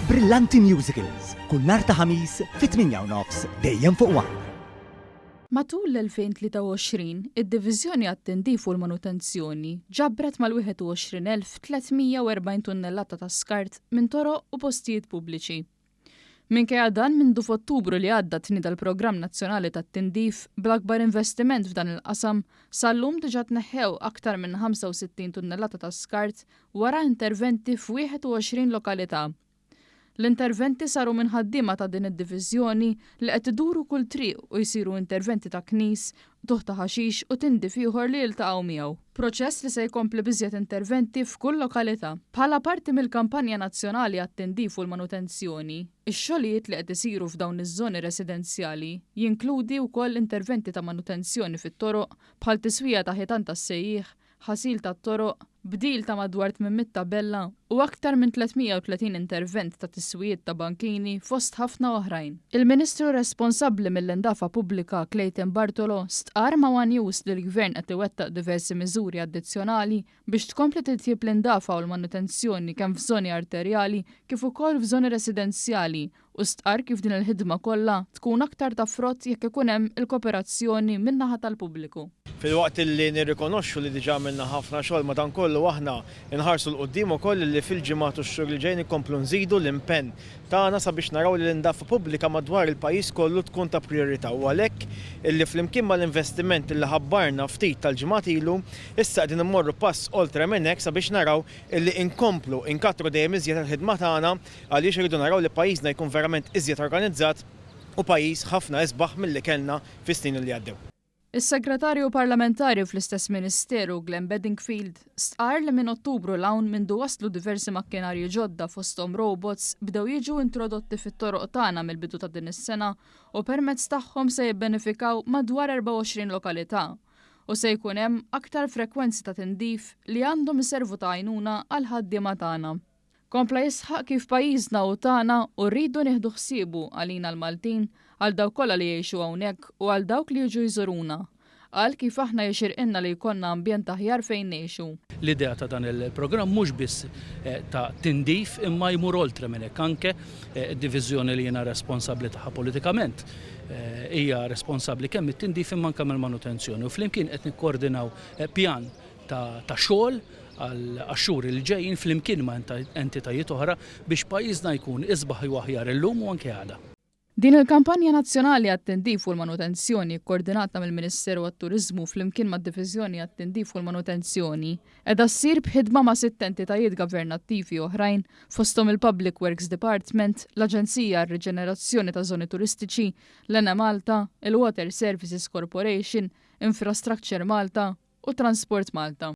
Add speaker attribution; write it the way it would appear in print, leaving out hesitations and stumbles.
Speaker 1: Brillanti Musicals, kull nhar ta' ħamis fit-8:30 dejjem fuq One.
Speaker 2: Matul l-2023, id-Diviżjoni għat-Tindif u l-Manutenzjoni ġabbret mal-21,340 tunnellata ta' skart minn toroq u postijiet pubbliċi. Minkejja dan mindu f'Ottubru li għadda tnieda l-Programm Nazzjonali tat-Tindif bl-akbar investiment f'dan il-qasam sal-lum diġà tneħħew aktar minn 65 tunnellata ta' skart wara interventi f'21 lokalità. L-interventi saru minn ħaddiema ta' din id-diviżjoni li qed iduru kull triq u jsiru interventi ta' knies, tuħ ta' ħaxix u tindif ieħor li jiltaqgħu miegħu. Proċess li se jkompli biżjed interventi f'kull lokalità. Bħala parti mill-Kampanja Nazzjonali għat-Tindif u l-Manutenzjoni, ix-xogħlijiet li qed isiru f'dawn iż-żoni residenzjali jinkludi wkoll interventi ta' manutenzjoni fit-toroq bħal tiswija ta' ħitan tas-sejjieħ, ħasil tat-toroq, bdil ta' madwar 800 tabella u aktar minn 330 intervent ta' tiswijiet ta' bankini fost ħafna oħrajn. Il-Ministru responsabbli mill-Indafa Pubblika Clayton Bartolo stqar ma' One News li l-Gvern qed iwettaq diversi miżuri addizzjonali biex tkompli titjib l-indafa u l-manutenzjoni kemm f'żoni arterjali kif ukoll f'żoni residenzjali u stqar kif din il-ħidma kollha tkun aktar ta' frott jekk ikun hemm il-kooperazzjoni min-naħa tal-pubbliku.
Speaker 3: Fil-waqt li nirrikonoxxu li diġà għamilna ħafna xogħol ma dan kollu aħna nħarsu l-qudiem ukoll li fil-ġimgħat u x-xhur li ġejjin ikomplu nżidu l-impenn tagħna sabiex naraw li l-indafa pubblika madwar il-pajjiż kollu tkun ta' prijorità u għalhekk illi flimkien mal-investiment li ħabbarna ftit tal-ġimgħat ilu issa qegħdin immorru pass oltre minn hekk sabiex naraw illi inkomplu inkattru dejjem iżjed il-ħidma tagħna għaliex iridu naraw li pajjiżna jkun verament iżjed organizzat u pajjiż ħafna isbaħ milli kellna fis-snin li għaddew.
Speaker 2: Is-Segretarju Parlamentari fl-istess Ministeru Glenn Bedingfield stqar li minn Ottubru l-hawn mindu waslu diversi makkinarji ġodda fosthom robots bdew jiġu introdotti fit-toroq tagħna mill-bidu ta' din is-sena u permezz tagħhom se jibbenefikaw madwar 24 lokalità u se jkun hemm aktar frekwenzi ta' tindif li għandhom iservu ta' għajnuna għal ħaddiema tagħna. Kompla jisħaq kif pajjiżna u tagħna u rridu nieħdu ħsiebu għalina l-Maltin għal dawk kollha li jgħixu hawnhekk u għal dawk li jiġu jżuruna. Għal kif aħna jixirqilna li jkollna ambjent aħjar fejn ngħixu.
Speaker 4: L-idea ta' dan il-programm mhux biss ta' tindif imma jmur oltre minn hekk anke d-diviżjoni li jiena responsabbli tagħha politikament hija responsabbli kemm it-tindif imma anke mal-manutenzjoni u flimkien qed nikkoordinaw pjan ta' xogħol għax-xhur il ġejjin flimkien ma' entitajiet oħra biex pajjiżna jkun isbaħ u aħjar illum u anke għada.
Speaker 2: Din il-Kampanja Nazzjonali għat-Tindif u l-Manutenzjoni koordinata mill-Ministeru għat-Turiżmu flimkien mad-Diviżjoni għat-Tindif u l-Manutenzjoni qiegħda ssir b'ħidma ma' 6 entitajiet governattivi oħrajn fosthom il-Public Works Department, l-Aġenzija għar-Riġenerazzjoni ta' Żoni Turistiċi, l-ENA Malta, il-Water Services Corporation, Infrastructure Malta u Transport Malta.